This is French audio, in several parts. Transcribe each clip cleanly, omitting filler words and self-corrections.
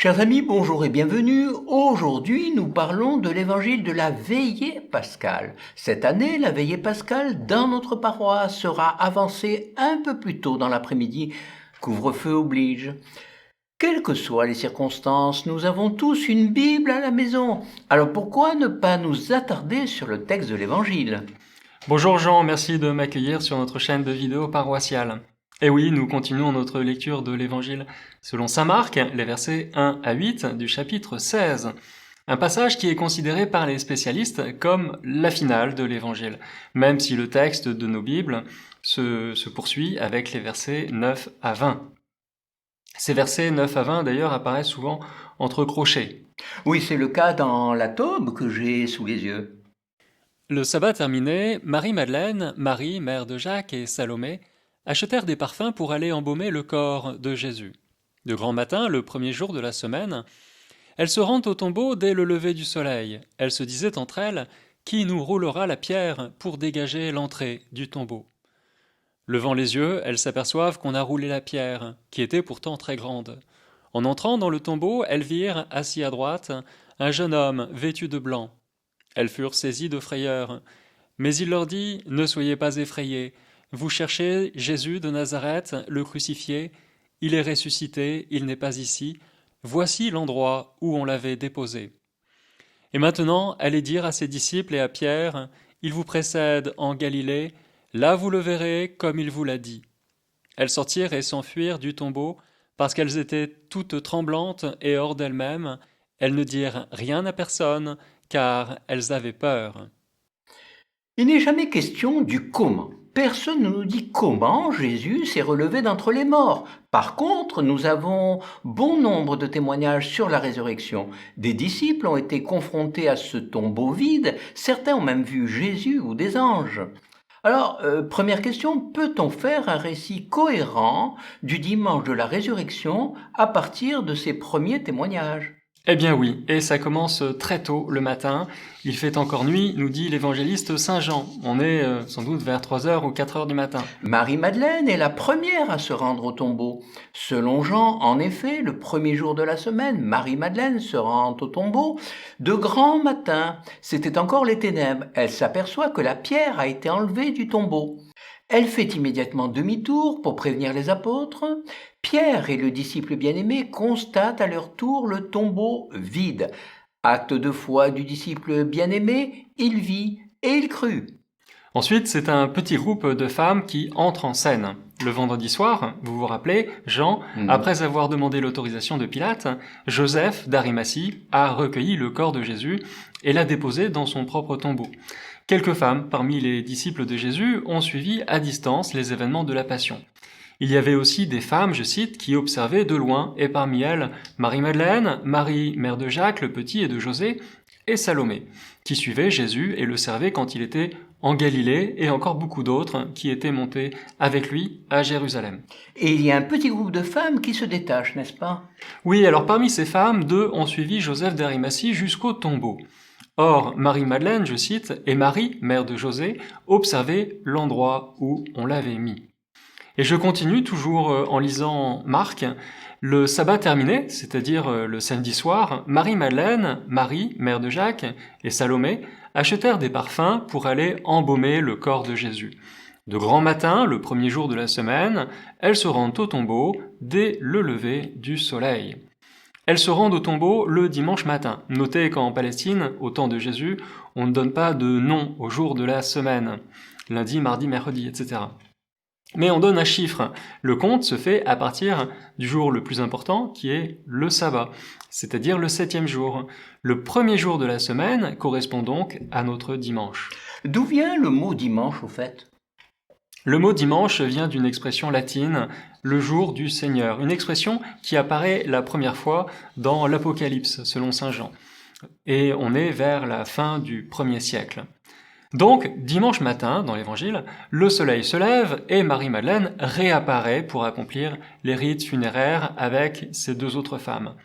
Chers amis, bonjour et bienvenue. Aujourd'hui, nous parlons de l'évangile de la veillée pascale. Cette année, la veillée pascale dans notre paroisse sera avancée un peu plus tôt dans l'après-midi. Couvre-feu oblige. Quelles que soient les circonstances, nous avons tous une Bible à la maison. Alors pourquoi ne pas nous attarder sur le texte de l'évangile ? Bonjour Jean, merci de m'accueillir sur notre chaîne de vidéos paroissiale. Et oui, nous continuons notre lecture de l'Évangile selon saint Marc, les versets 1 à 8 du chapitre 16. Un passage qui est considéré par les spécialistes comme la finale de l'Évangile, même si le texte de nos Bibles se poursuit avec les versets 9 à 20. Ces versets 9 à 20 d'ailleurs apparaissent souvent entre crochets. Oui, c'est le cas dans la taube que j'ai sous les yeux. Le sabbat terminé, Marie-Madeleine, Marie, mère de Jacques et Salomé, achetèrent des parfums pour aller embaumer le corps de Jésus. De grand matin, le premier jour de la semaine, elles se rendent au tombeau dès le lever du soleil. Elles se disaient entre elles « Qui nous roulera la pierre pour dégager l'entrée du tombeau ?» Levant les yeux, elles s'aperçoivent qu'on a roulé la pierre, qui était pourtant très grande. En entrant dans le tombeau, elles virent, assis à droite, un jeune homme vêtu de blanc. Elles furent saisies de frayeur. Mais il leur dit « Ne soyez pas effrayés. Vous cherchez Jésus de Nazareth, le crucifié. Il est ressuscité, il n'est pas ici. Voici l'endroit où on l'avait déposé. » Et maintenant, allez dire à ses disciples et à Pierre « Il vous précède en Galilée. Là vous le verrez comme il vous l'a dit. » Elles sortirent et s'enfuirent du tombeau parce qu'elles étaient toutes tremblantes et hors d'elles-mêmes. Elles ne dirent rien à personne, car elles avaient peur. Il n'est jamais question du comment. Personne ne nous dit comment Jésus s'est relevé d'entre les morts. Par contre, nous avons bon nombre de témoignages sur la résurrection. Des disciples ont été confrontés à ce tombeau vide, certains ont même vu Jésus ou des anges. Alors, première question, peut-on faire un récit cohérent du dimanche de la résurrection à partir de ces premiers témoignages ? Eh bien oui, et ça commence très tôt le matin. Il fait encore nuit, nous dit l'évangéliste Saint Jean. On est sans doute vers 3h ou 4h du matin. Marie-Madeleine est la première à se rendre au tombeau. Selon Jean, en effet, le premier jour de la semaine, Marie-Madeleine se rend au tombeau de grand matin. C'était encore les ténèbres. Elle s'aperçoit que la pierre a été enlevée du tombeau. Elle fait immédiatement demi-tour pour prévenir les apôtres. Pierre et le disciple bien-aimé constatent à leur tour le tombeau vide. Acte de foi du disciple bien-aimé, il vit et il crut. Ensuite, c'est un petit groupe de femmes qui entre en scène. Le vendredi soir, vous vous rappelez, Jean, après avoir demandé l'autorisation de Pilate, Joseph d'Arimathie a recueilli le corps de Jésus et l'a déposé dans son propre tombeau. Quelques femmes parmi les disciples de Jésus ont suivi à distance les événements de la Passion. Il y avait aussi des femmes, je cite, qui observaient de loin, et parmi elles, Marie-Madeleine, Marie, mère de Jacques, le petit, et de José, et Salomé, qui suivaient Jésus et le servaient quand il était en Galilée, et encore beaucoup d'autres qui étaient montés avec lui à Jérusalem. Et il y a un petit groupe de femmes qui se détachent, n'est-ce pas ? Oui, alors parmi ces femmes, 2 ont suivi Joseph d'Arimathie jusqu'au tombeau. Or, Marie-Madeleine, je cite, et Marie, mère de José, observaient l'endroit où on l'avait mis. Et je continue toujours en lisant Marc. Le sabbat terminé, c'est-à-dire le samedi soir, Marie-Madeleine, Marie, mère de Jacques, et Salomé achetèrent des parfums pour aller embaumer le corps de Jésus. De grand matin, le premier jour de la semaine, elles se rendent au tombeau dès le lever du soleil. Elles se rendent au tombeau le dimanche matin. Notez qu'en Palestine, au temps de Jésus, on ne donne pas de nom au jour de la semaine. Lundi, mardi, mercredi, etc. Mais on donne un chiffre. Le compte se fait à partir du jour le plus important, qui est le sabbat, c'est-à-dire le 7e jour. Le premier jour de la semaine correspond donc à notre dimanche. D'où vient le mot dimanche, au fait ? Le mot dimanche vient d'une expression latine, le jour du Seigneur, une expression qui apparaît la première fois dans l'Apocalypse, selon saint Jean. Et on est vers la fin du 1er siècle. Donc, dimanche matin, dans l'Évangile, le soleil se lève et Marie-Madeleine réapparaît pour accomplir les rites funéraires avec ses 2 autres femmes.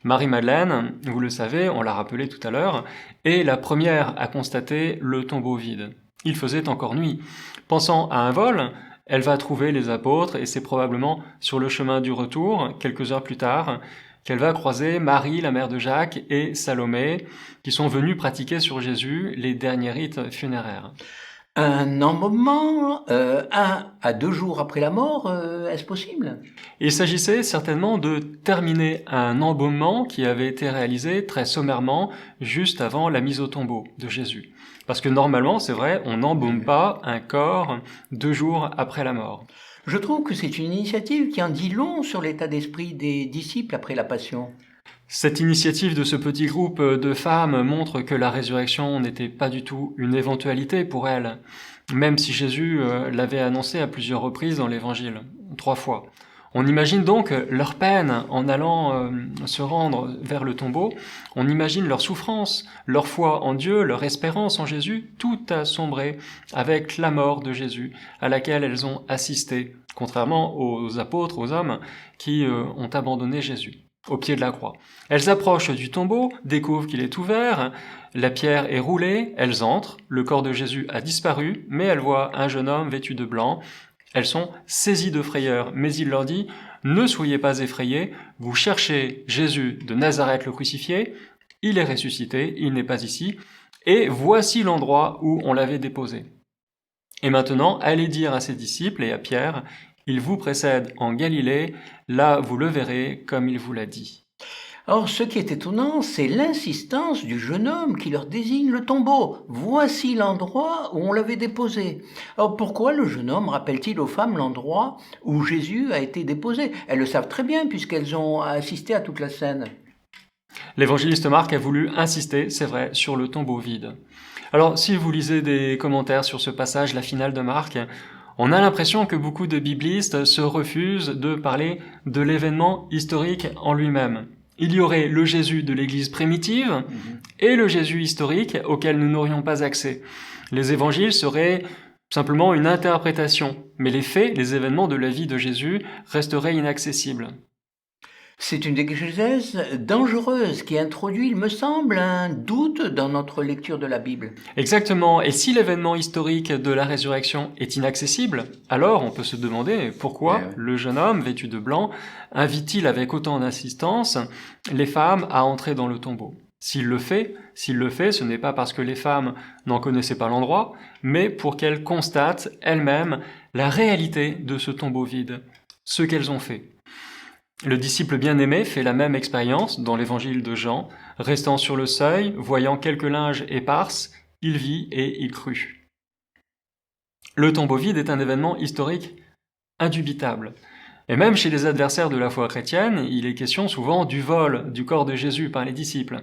Marie-Madeleine, vous le savez, on l'a rappelé tout à l'heure, est la première à constater le tombeau vide. Il faisait encore nuit. Pensant à un vol, elle va trouver les apôtres et c'est probablement sur le chemin du retour, quelques heures plus tard, qu'elle va croiser Marie, la mère de Jacques, et Salomé, qui sont venus pratiquer sur Jésus les derniers rites funéraires. Un embaumement, 1 à 2 jours après la mort, est-ce possible? Il s'agissait certainement de terminer un embaumement qui avait été réalisé très sommairement juste avant la mise au tombeau de Jésus. Parce que normalement, c'est vrai, on n'embaume pas un corps 2 jours après la mort. Je trouve que c'est une initiative qui en dit long sur l'état d'esprit des disciples après la Passion. Cette initiative de ce petit groupe de femmes montre que la résurrection n'était pas du tout une éventualité pour elles, même si Jésus l'avait annoncé à plusieurs reprises dans l'Évangile, 3 fois. On imagine donc leur peine en allant se rendre vers le tombeau, on imagine leur souffrance, leur foi en Dieu, leur espérance en Jésus, tout a sombré avec la mort de Jésus à laquelle elles ont assisté, contrairement aux apôtres, aux hommes qui ont abandonné Jésus au pied de la croix. Elles approchent du tombeau, découvrent qu'il est ouvert, la pierre est roulée, elles entrent, le corps de Jésus a disparu, mais elles voient un jeune homme vêtu de blanc. Elles sont saisies de frayeur, mais il leur dit « Ne soyez pas effrayés, vous cherchez Jésus de Nazareth le crucifié, il est ressuscité, il n'est pas ici, et voici l'endroit où on l'avait déposé. Et maintenant, allez dire à ses disciples et à Pierre, il vous précède en Galilée, là vous le verrez comme il vous l'a dit. » Or, ce qui est étonnant, c'est l'insistance du jeune homme qui leur désigne le tombeau. Voici l'endroit où on l'avait déposé. Alors, pourquoi le jeune homme rappelle-t-il aux femmes l'endroit où Jésus a été déposé? Elles le savent très bien puisqu'elles ont assisté à toute la scène. L'évangéliste Marc a voulu insister, c'est vrai, sur le tombeau vide. Alors, si vous lisez des commentaires sur ce passage, la finale de Marc, on a l'impression que beaucoup de biblistes se refusent de parler de l'événement historique en lui-même. Il y aurait le Jésus de l'Église primitive et le Jésus historique auquel nous n'aurions pas accès. Les évangiles seraient simplement une interprétation, mais les faits, les événements de la vie de Jésus resteraient inaccessibles. C'est une exégèse dangereuse qui introduit, il me semble, un doute dans notre lecture de la Bible. Exactement, et si l'événement historique de la résurrection est inaccessible, alors on peut se demander pourquoi le jeune homme vêtu de blanc invite-t-il avec autant d'insistance les femmes à entrer dans le tombeau. S'il le fait, ce n'est pas parce que les femmes n'en connaissaient pas l'endroit, mais pour qu'elles constatent elles-mêmes la réalité de ce tombeau vide, ce qu'elles ont fait. Le disciple bien-aimé fait la même expérience dans l'évangile de Jean. Restant sur le seuil, voyant quelques linges éparses, il vit et il crut. Le tombeau vide est un événement historique indubitable. Et même chez les adversaires de la foi chrétienne, il est question souvent du vol du corps de Jésus par les disciples.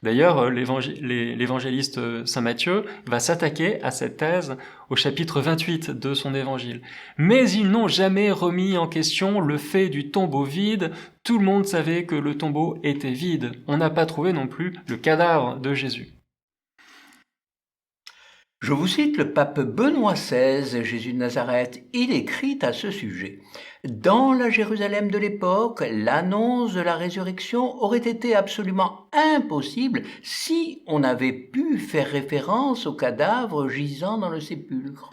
D'ailleurs, l'évangéliste Saint Matthieu va s'attaquer à cette thèse au chapitre 28 de son évangile. Mais ils n'ont jamais remis en question le fait du tombeau vide. Tout le monde savait que le tombeau était vide. On n'a pas trouvé non plus le cadavre de Jésus. Je vous cite le pape Benoît XVI, Jésus de Nazareth. Il écrit à ce sujet. Dans la Jérusalem de l'époque, l'annonce de la résurrection aurait été absolument impossible si on avait pu faire référence au cadavre gisant dans le sépulcre.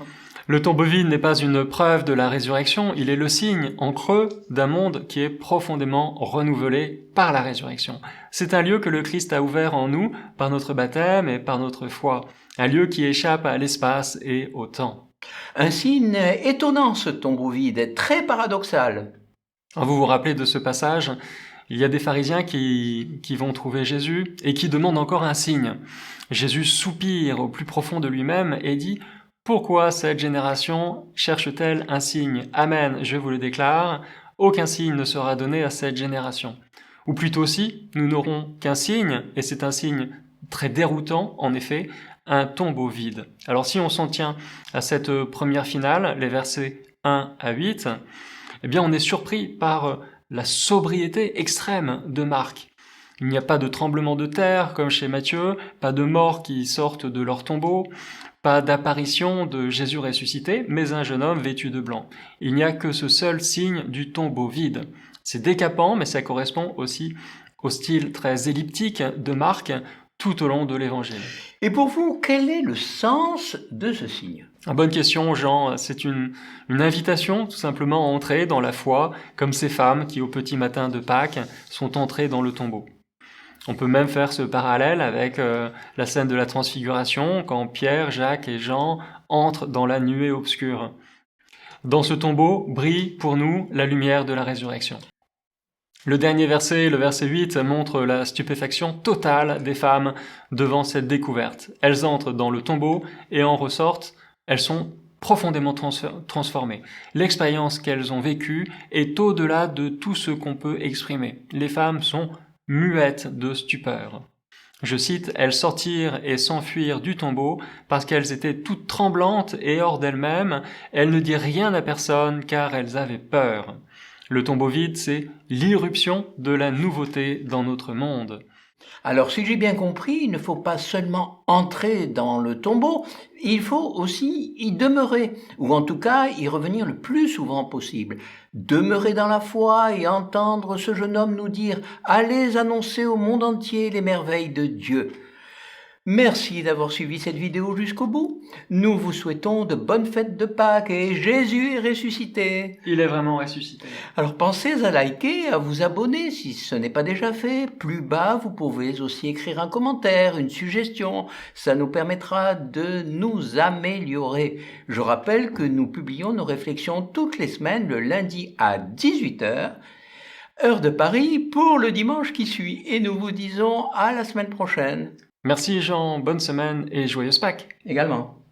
Le tombeau vide n'est pas une preuve de la résurrection, il est le signe en creux d'un monde qui est profondément renouvelé par la résurrection. C'est un lieu que le Christ a ouvert en nous par notre baptême et par notre foi, un lieu qui échappe à l'espace et au temps. Un signe étonnant, ce tombeau vide, très paradoxal. Vous vous rappelez de ce passage? Il y a des pharisiens qui vont trouver Jésus et qui demandent encore un signe. Jésus soupire au plus profond de lui-même et dit « Pourquoi cette génération cherche-t-elle un signe? Amen, je vous le déclare, aucun signe ne sera donné à cette génération. » Ou plutôt si, nous n'aurons qu'un signe, et c'est un signe très déroutant, en effet, un tombeau vide. Alors si on s'en tient à cette première finale, les versets 1 à 8, eh bien on est surpris par la sobriété extrême de Marc. Il n'y a pas de tremblement de terre comme chez Matthieu, pas de morts qui sortent de leur tombeau, pas d'apparition de Jésus ressuscité, mais un jeune homme vêtu de blanc. Il n'y a que ce seul signe du tombeau vide. C'est décapant, mais ça correspond aussi au style très elliptique de Marc. tout au long de l'Évangile. Et pour vous, quel est le sens de ce signe? Bonne question, Jean. C'est une invitation, tout simplement, à entrer dans la foi, comme ces femmes qui, au petit matin de Pâques, sont entrées dans le tombeau. On peut même faire ce parallèle avec la scène de la Transfiguration, quand Pierre, Jacques et Jean entrent dans la nuée obscure. Dans ce tombeau brille pour nous la lumière de la résurrection. Le dernier verset, le verset 8, montre la stupéfaction totale des femmes devant cette découverte. Elles entrent dans le tombeau et en ressortent, elles sont profondément transformées. L'expérience qu'elles ont vécue est au-delà de tout ce qu'on peut exprimer. Les femmes sont muettes de stupeur. Je cite, « Elles sortirent et s'enfuirent du tombeau parce qu'elles étaient toutes tremblantes et hors d'elles-mêmes. Elles ne dirent rien à personne car elles avaient peur. » Le tombeau vide, c'est l'irruption de la nouveauté dans notre monde. Alors, si j'ai bien compris, il ne faut pas seulement entrer dans le tombeau, il faut aussi y demeurer, ou en tout cas y revenir le plus souvent possible. Demeurer dans la foi et entendre ce jeune homme nous dire « Allez annoncer au monde entier les merveilles de Dieu ». Merci d'avoir suivi cette vidéo jusqu'au bout. Nous vous souhaitons de bonnes fêtes de Pâques et Jésus est ressuscité. Il est vraiment ressuscité. Alors pensez à liker, à vous abonner si ce n'est pas déjà fait. Plus bas, vous pouvez aussi écrire un commentaire, une suggestion. Ça nous permettra de nous améliorer. Je rappelle que nous publions nos réflexions toutes les semaines le lundi à 18h. Heure de Paris pour le dimanche qui suit. Et nous vous disons à la semaine prochaine. Merci Jean, bonne semaine et joyeuse Pâques. Également.